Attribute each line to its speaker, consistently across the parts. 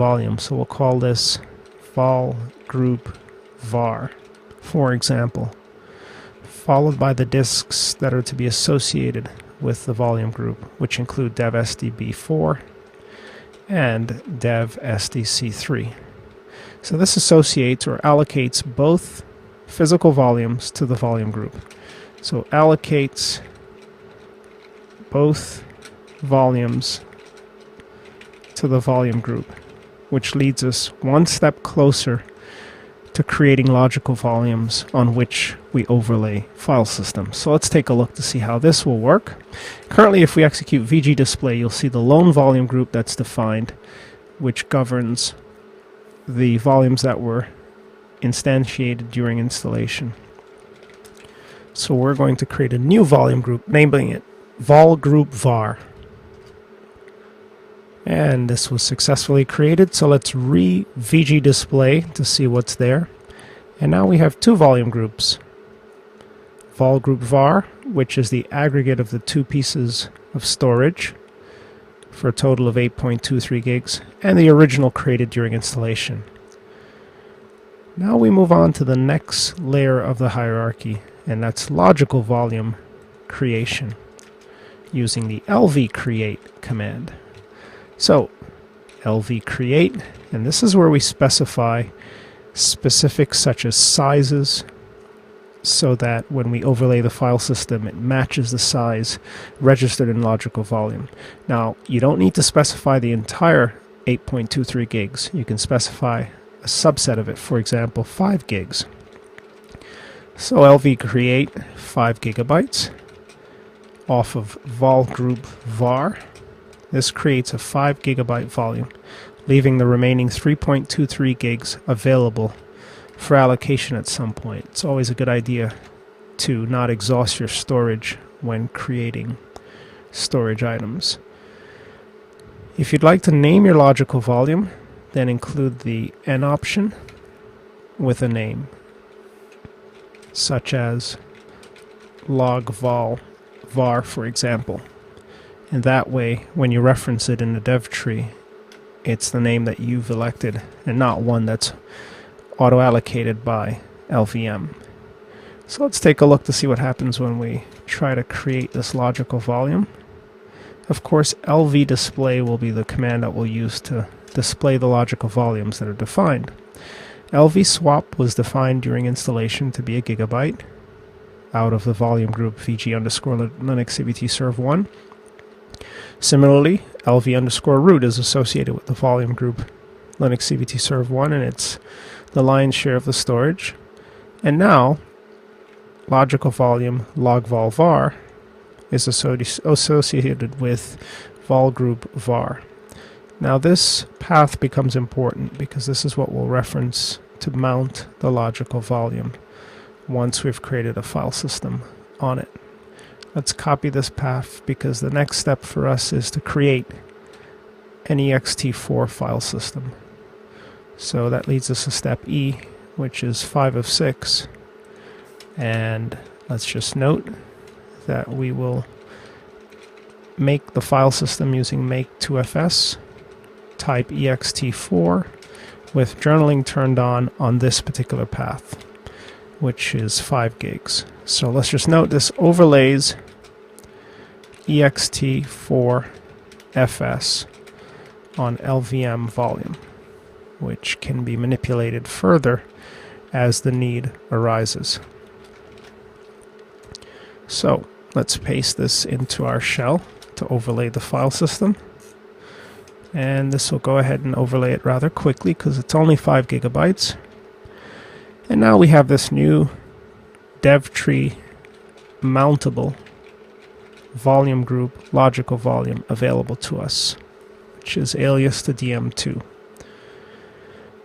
Speaker 1: volume. So we'll call this vol group var, for example, followed by the disks that are to be associated with the volume group, which include dev SDB4 and dev SDC3. So this associates or allocates both physical volumes to the volume group. So allocates both volumes to the volume group, which leads us one step closer to creating logical volumes on which we overlay file systems. So let's take a look to see how this will work. Currently, if we execute VG display, you'll see the lone volume group that's defined, which governs the volumes that were instantiated during installation. So we're going to create a new volume group, naming it vol group var. And this was successfully created, so let's re-VG display to see what's there. And now we have two volume groups. Vol group var, which is the aggregate of the two pieces of storage for a total of 8.23 gigs, and the original created during installation. Now we move on to the next layer of the hierarchy, and that's logical volume creation using the lv create command. So lv create, and this is where we specify specifics such as sizes, so that when we overlay the file system, it matches the size registered in logical volume. Now, you don't need to specify the entire 8.23 gigs. You can specify a subset of it, for example, 5 gigs. So lv create 5 gigabytes off of vol group var. This creates a 5 gigabyte volume, leaving the remaining 3.23 gigs available for allocation at some point. It's always a good idea to not exhaust your storage when creating storage items. If you'd like to name your logical volume, then include the n option with a name, such as log vol var, for example. And that way, when you reference it in the dev tree, it's the name that you've elected and not one that's auto-allocated by LVM. So let's take a look to see what happens when we try to create this logical volume. Of course, lv display will be the command that we'll use to display the logical volumes that are defined. lv swap was defined during installation to be a gigabyte out of the volume group vg underscore Linux CVT serve 1. Similarly, lv underscore root is associated with the volume group Linux CVT serve 1, and it's the lion's share of the storage. And now, logical volume log vol var is associated with vol group var. Now this path becomes important because this is what we'll reference to mount the logical volume once we've created a file system on it. Let's copy this path because the next step for us is to create an ext4 file system. So that leads us to step E, which is 5 of 6. And let's just note that we will make the file system using make2fs, type ext4 with journaling turned on this particular path, which is 5 gigs. So let's just note this overlays ext4fs on LVM volume, which can be manipulated further as the need arises. So let's paste this into our shell to overlay the file system. And this will go ahead and overlay it rather quickly because it's only 5 gigabytes. And now we have this new dev tree mountable volume group logical volume available to us, which is alias to dm2.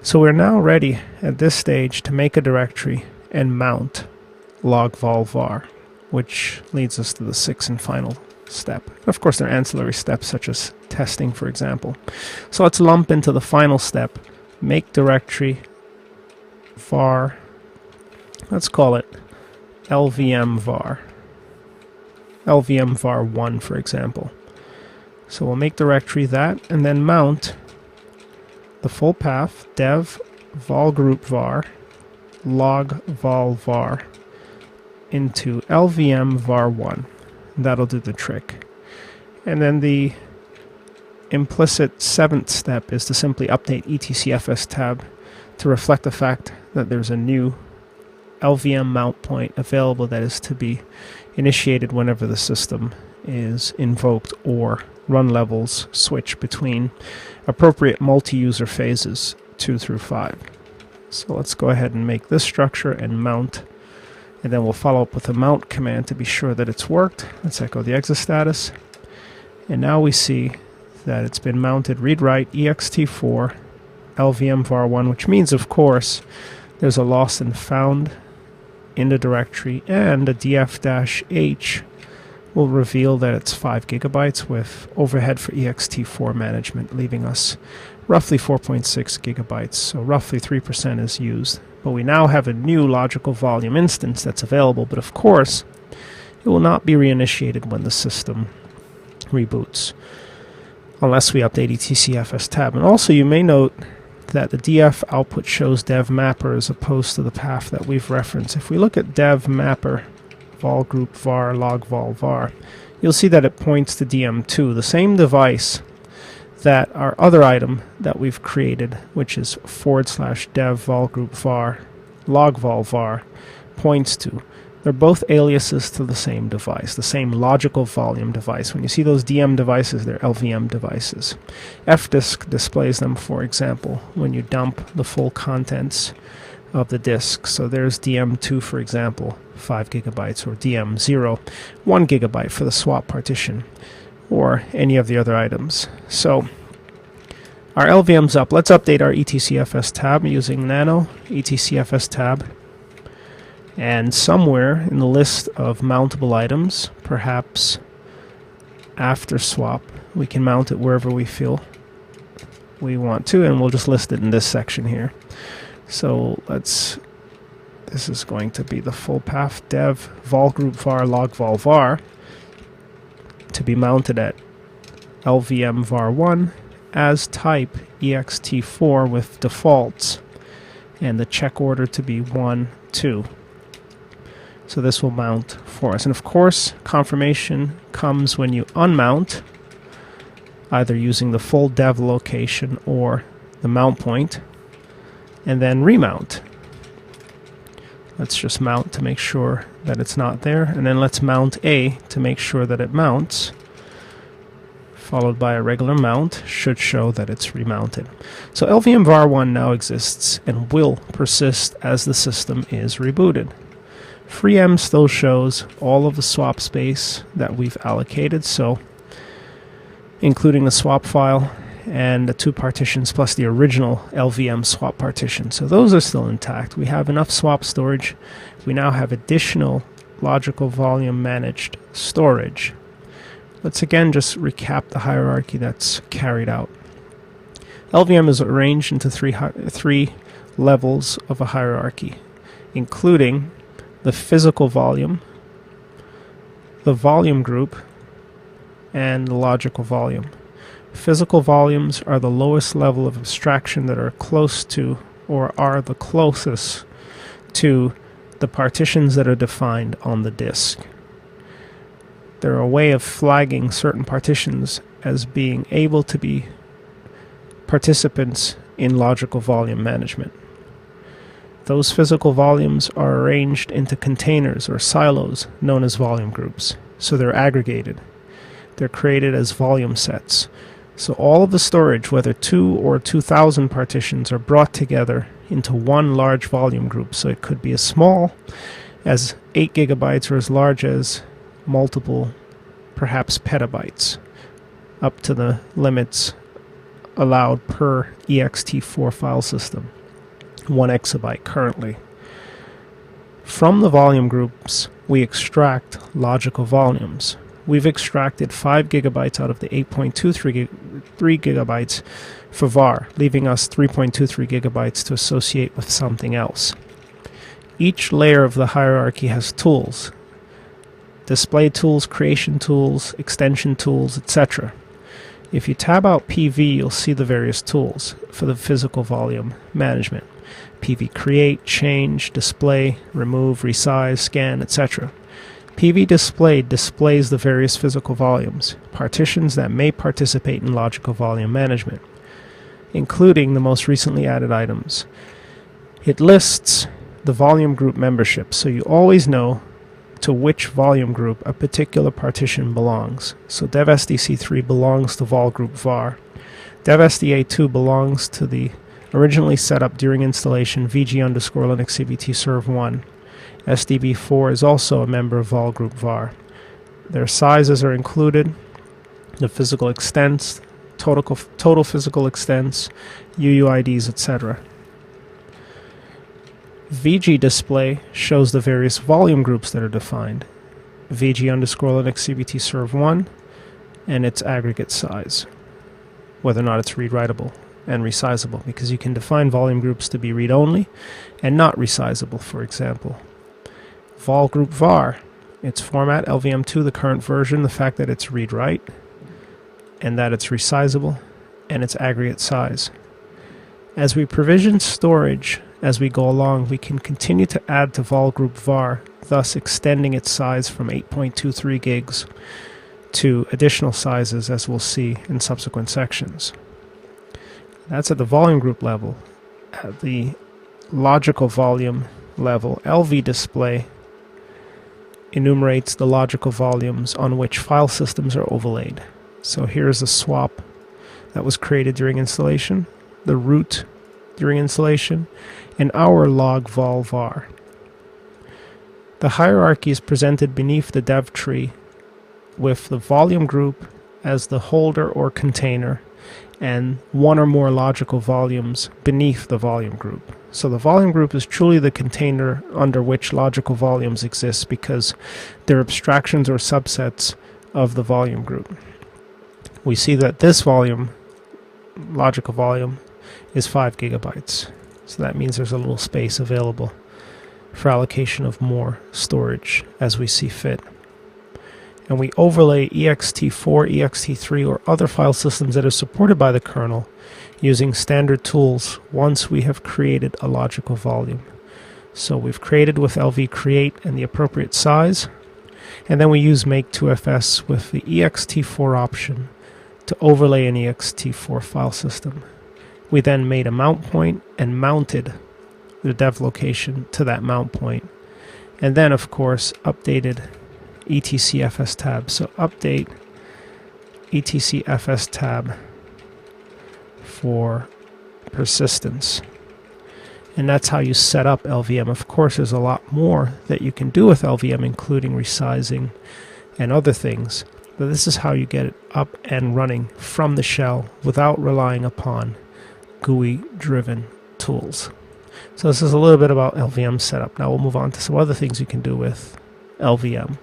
Speaker 1: So we're now ready at this stage to make a directory and mount log vol var, which leads us to the 6th and final step. Of course, there are ancillary steps such as testing, for example. So let's lump into the final step, make directory var, let's call it LVM var. LVM var 1, for example. So we'll make directory that and then mount the full path dev vol group var log vol var into LVM var1. That'll do the trick. And then the implicit 7th step is to simply update etcfs tab to reflect the fact that there's a new LVM mount point available that is to be initiated whenever the system is invoked or run levels switch between appropriate multi-user phases 2 through 5. So let's go ahead and make this structure and mount, and then we'll follow up with a mount command to be sure that it's worked. Let's echo the exit status, and now we see that it's been mounted read-write ext4 LVM var1, which means, of course, there's a lost and found in the directory, and a df-h will reveal that it's 5 gigabytes with overhead for ext4 management, leaving us roughly 4.6 gigabytes, so roughly 3% is used. But we now have a new logical volume instance that's available, but of course, it will not be reinitiated when the system reboots, unless we update etcfs tab. And also you may note that the df output shows dev mapper as opposed to the path that we've referenced. If we look at dev mapper vol group var log vol var, you'll see that it points to dm2, the same device that our other item that we've created, which is / dev vol group var log vol var, points to. They're both aliases to the same device, the same logical volume device. When you see those DM devices, they're LVM devices. fdisk displays them, for example, when you dump the full contents of the disk. So there's DM2, for example, 5 gigabytes, or DM0, 1 gigabyte for the swap partition, or any of the other items. So our LVM's up. Let's update our etcfs tab using nano etcfs tab. And somewhere in the list of mountable items, perhaps after swap, we can mount it wherever we feel we want to, and we'll just list it in this section here. So this is going to be the full path dev vol group var log vol var to be mounted at LVM var1 as type ext4 with defaults, and the check order to be 1, 2. So this will mount for us. And of course, confirmation comes when you unmount, either using the full dev location or the mount point, and then remount. Let's just mount to make sure that it's not there, and then let's mount A to make sure that it mounts, followed by a regular mount, should show that it's remounted. So LVM var1 now exists and will persist as the system is rebooted. FreeM still shows all of the swap space that we've allocated, so including the swap file and the 2 partitions plus the original LVM swap partition. So those are still intact. We have enough swap storage. We now have additional logical volume managed storage. Let's again just recap the hierarchy that's carried out. LVM is arranged into three levels of a hierarchy, including the physical volume, the volume group, and the logical volume. Physical volumes are the lowest level of abstraction that are close to, or are the closest to, the partitions that are defined on the disk. They're a way of flagging certain partitions as being able to be participants in logical volume management. Those physical volumes are arranged into containers or silos known as volume groups. So they're aggregated. They're created as volume sets. So all of the storage, whether 2 or 2,000 partitions, are brought together into one large volume group. So it could be as small as 8 gigabytes or as large as multiple, perhaps petabytes, up to the limits allowed per ext4 file system. 1 exabyte currently. From the volume groups, we extract logical volumes. We've extracted 5 gigabytes out of the 8.23 gigabytes for var, leaving us 3.23 gigabytes to associate with something else. Each layer of the hierarchy has tools, display tools, creation tools, extension tools, etc. If you tab out PV, you'll see the various tools for the physical volume management. PV create, change, display, remove, resize, scan, etc. PV display displays the various physical volumes, partitions that may participate in logical volume management, including the most recently added items. It lists the volume group membership, so you always know to which volume group a particular partition belongs. So devSDC3 belongs to vol group var. devSDA2 belongs to the originally set up during installation VG_Linux CBT serv1. SDB4 is also a member of vol group var. Their sizes are included, the physical extents, total physical extents, UUIDs, etc. VG display shows the various volume groups that are defined. VG_Linux CBT serv1 and its aggregate size, whether or not it's read-writable and resizable, because you can define volume groups to be read-only and not resizable, for example. Vol group var, its format, LVM2, the current version, the fact that it's read-write, and that it's resizable, and its aggregate size. As we provision storage as we go along, we can continue to add to vol group var, thus extending its size from 8.23 gigs to additional sizes, as we'll see in subsequent sections. That's at the volume group level. At the logical volume level, LV display enumerates the logical volumes on which file systems are overlaid. So here's a swap that was created during installation, the root during installation, and our log vol var. The hierarchy is presented beneath the dev tree with the volume group as the holder or container and one or more logical volumes beneath the volume group. So the volume group is truly the container under which logical volumes exist, because they're abstractions or subsets of the volume group. We see that this volume, logical volume, is 5 gigabytes. So that means there's a little space available for allocation of more storage as we see fit. And we overlay ext4, ext3, or other file systems that are supported by the kernel using standard tools once we have created a logical volume. So we've created with LV create and the appropriate size, and then we use make2fs with the ext4 option to overlay an ext4 file system. We then made a mount point and mounted the dev location to that mount point, and then of course updated etcfs tab. So update etcfs tab for persistence. And that's how you set up LVM. Of course, there's a lot more that you can do with LVM, including resizing and other things. But this is how you get it up and running from the shell without relying upon GUI-driven tools. So this is a little bit about LVM setup. Now we'll move on to some other things you can do with LVM.